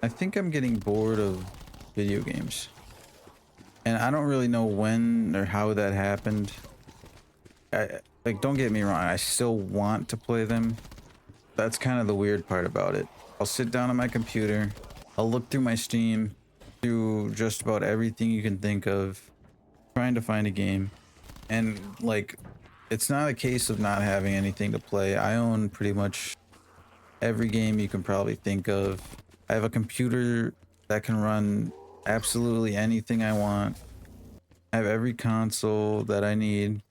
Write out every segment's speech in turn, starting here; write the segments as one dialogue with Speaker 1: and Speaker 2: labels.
Speaker 1: I think I'm getting bored of video games. And I don't really know when or how that happened. Like, don't get me wrong, I still want to play them. That's kind of the weird part about it. I'll sit down on my computer, I'll look through my Steam, through just about everything you can think of, trying to find a game. And like, it's not a case of not having anything to play. I own pretty much every game you can probably think of. I have a computer that can run absolutely anything I want. I have every console that I need,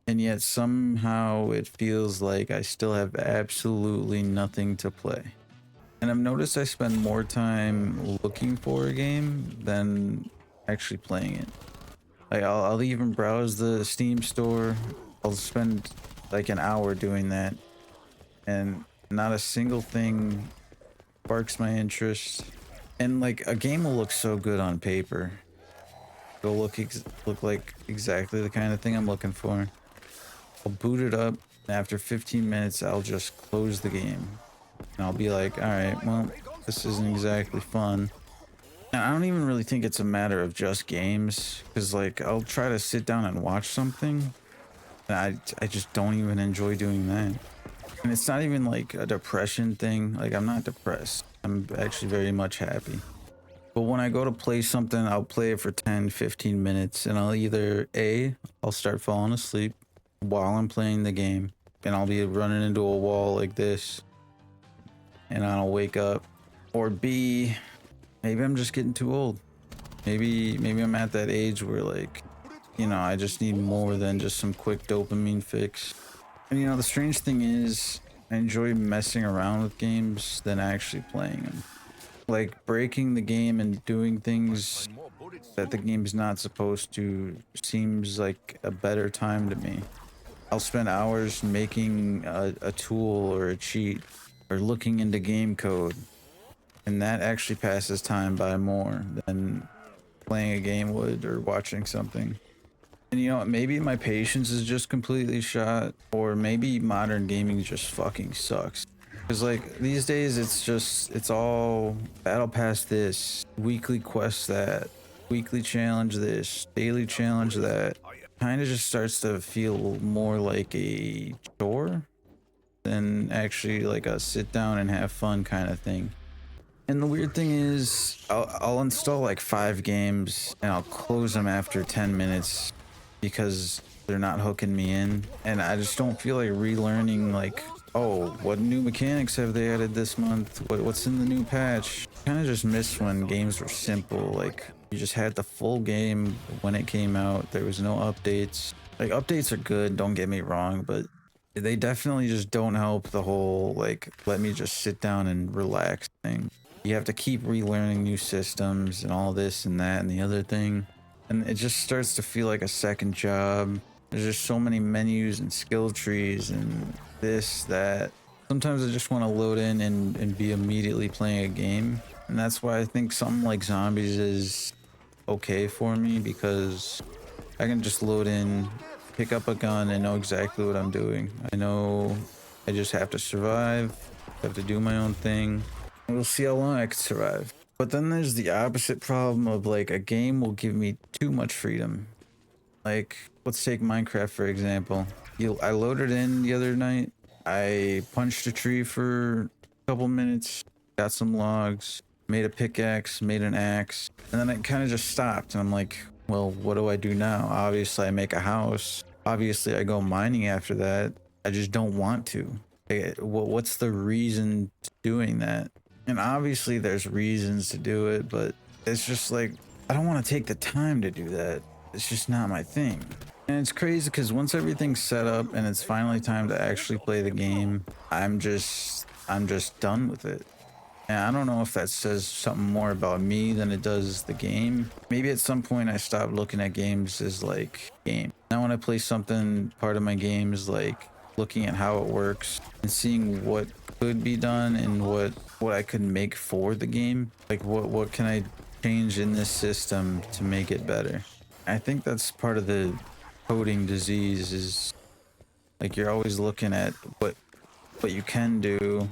Speaker 1: and yet somehow it feels like I still have absolutely nothing to play. And I've noticed I spend more time looking for a game than actually playing it. Like I'll even browse the Steam store. I'll spend like an hour doing that, and not a single thing sparks my interest. And like a game will look so good on paper. It'll look like exactly the kind of thing I'm looking for. I'll boot it up, and after 15 minutes, I'll just close the game. And I'll be like, all right, well, this isn't exactly fun. And I don't even really think it's a matter of just games, because like I'll try to sit down and watch something, and I just don't even enjoy doing that. And it's not even like a depression thing. Like I'm not depressed. I'm actually very much happy. But when I go to play something, I'll play it for 10, 15 minutes, and I'll either I'll start falling asleep while I'm playing the game, and I'll be running into a wall like this, and I'll wake up. Or B, maybe I'm just getting too old. Maybe I'm at that age where like, I just need more than just some quick dopamine fix. And the strange thing is, I enjoy messing around with games than actually playing them. Like breaking the game and doing things that the game's not supposed to seems like a better time to me. I'll spend hours making a tool or a cheat or looking into game code, and that actually passes time by more than playing a game would or watching something. And maybe my patience is just completely shot, or maybe modern gaming just fucking sucks. Because like these days it's all battle pass this, weekly quest that, weekly challenge this, daily challenge that. Kind of just starts to feel more like a chore than actually like a sit down and have fun kind of thing. And the weird thing is, I'll install like 5 games and I'll close them after 10 minutes because they're not hooking me in. And I just don't feel like relearning, like, oh, what new mechanics have they added this month? What's in the new patch? Kind of just miss when games were simple. Like, you just had the full game when it came out. There was no updates. Like, updates are good, don't get me wrong, but they definitely just don't help the whole, like, let me just sit down and relax thing. You have to keep relearning new systems and all this and that and the other thing. And it just starts to feel like a second job. There's just so many menus and skill trees and this, that. Sometimes I just want to load in and be immediately playing a game. And that's why I think something like zombies is okay for me, because I can just load in, pick up a gun, and know exactly what I'm doing. I know I just have to survive, have to do my own thing. We'll see how long I can survive. But then there's the opposite problem of like a game will give me too much freedom. Like, let's take Minecraft for example. I loaded in the other night. I punched a tree for a couple minutes, got some logs, made a pickaxe, made an axe, and then it kind of just stopped. And I'm like, well, what do I do now? Obviously, I make a house. Obviously, I go mining after that. I just don't want to. What's the reason to doing that? And obviously there's reasons to do it, but it's just like, I don't want to take the time to do that. It's just not my thing. And it's crazy because once everything's set up and it's finally time to actually play the game, I'm just done with it. And I don't know if that says something more about me than it does the game. Maybe at some point I stopped looking at games as like game. Now when I play something, part of my game is like looking at how it works and seeing what could be done and what I could make for the game. Like what can I change in this system to make it better? I think that's part of the coding disease, is like you're always looking at what you can do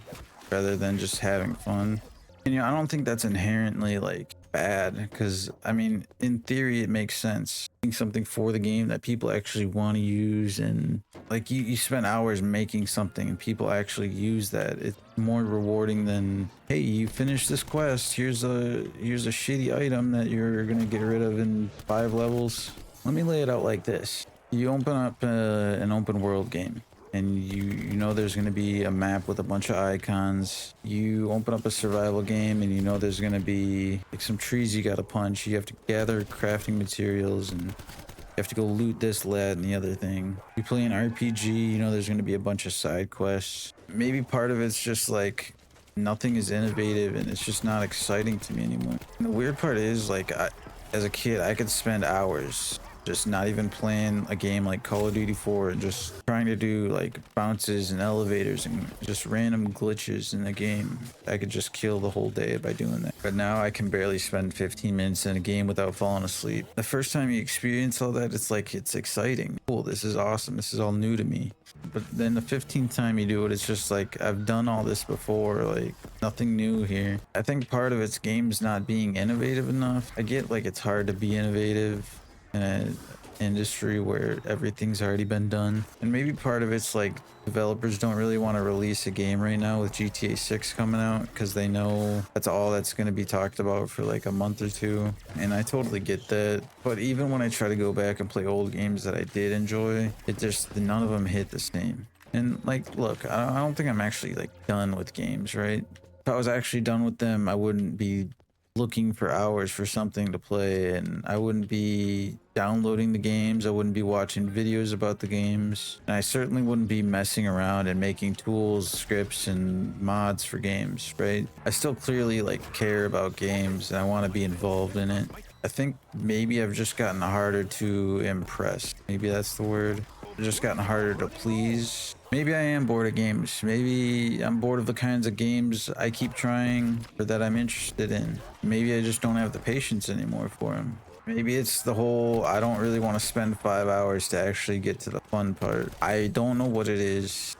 Speaker 1: rather than just having fun. And I don't think that's inherently like bad, because I mean, in theory, it makes sense. Doing something for the game that people actually want to use, and like you spend hours making something and people actually use that. It's more rewarding than, hey, you finished this quest. Here's a shitty item that you're gonna get rid of in 5 levels. Let me lay it out like this. You open up an open world game, and you know there's going to be a map with a bunch of icons. You open up a survival game, and you know there's going to be like some trees you got to punch. You have to gather crafting materials, and you have to go loot this, that, and the other thing. You play an RPG, you know there's going to be a bunch of side quests. Maybe part of it's just like nothing is innovative, and it's just not exciting to me anymore. And the weird part is, like, as a kid, I could spend hours just not even playing a game like Call of Duty 4 and just trying to do like bounces and elevators and just random glitches in the game. I could just kill the whole day by doing that. But now I can barely spend 15 minutes in a game without falling asleep. The first time you experience all that, it's like, it's exciting. Cool, this is awesome. This is all new to me. But then the 15th time you do it, it's just like, I've done all this before, like nothing new here. I think part of it's games not being innovative enough. I get like it's hard to be innovative in an industry where everything's already been done, and maybe part of it's like developers don't really want to release a game right now with GTA 6 coming out, because they know that's all that's going to be talked about for like a month or two, and I totally get that. But even when I try to go back and play old games that I did enjoy, it just, none of them hit the same. And like, look, I don't think I'm actually like done with games, right? If I was actually done with them, I wouldn't be looking for hours for something to play, and I wouldn't be downloading the games. I wouldn't be watching videos about the games, and I certainly wouldn't be messing around and making tools, scripts, and mods for games, right? I still clearly like care about games, and I want to be involved in it. I think maybe I've just gotten harder to impress. Maybe that's the word. I've just gotten harder to please. Maybe I am bored of games. Maybe I'm bored of the kinds of games I keep trying or that I'm interested in. Maybe I just don't have the patience anymore for them. Maybe it's the whole, I don't really want to spend 5 hours to actually get to the fun part. I don't know what it is.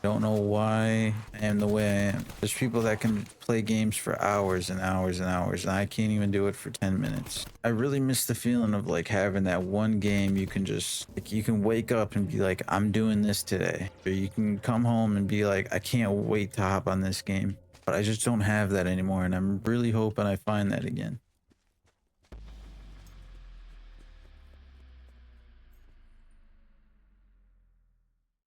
Speaker 1: Don't know why I am the way I am. There's people that can play games for hours and hours and hours, and I can't even do it for 10 minutes. I really miss the feeling of like having that one game you can just, like, you can wake up and be like, I'm doing this today. Or you can come home and be like, I can't wait to hop on this game. But I just don't have that anymore, and I'm really hoping I find that again.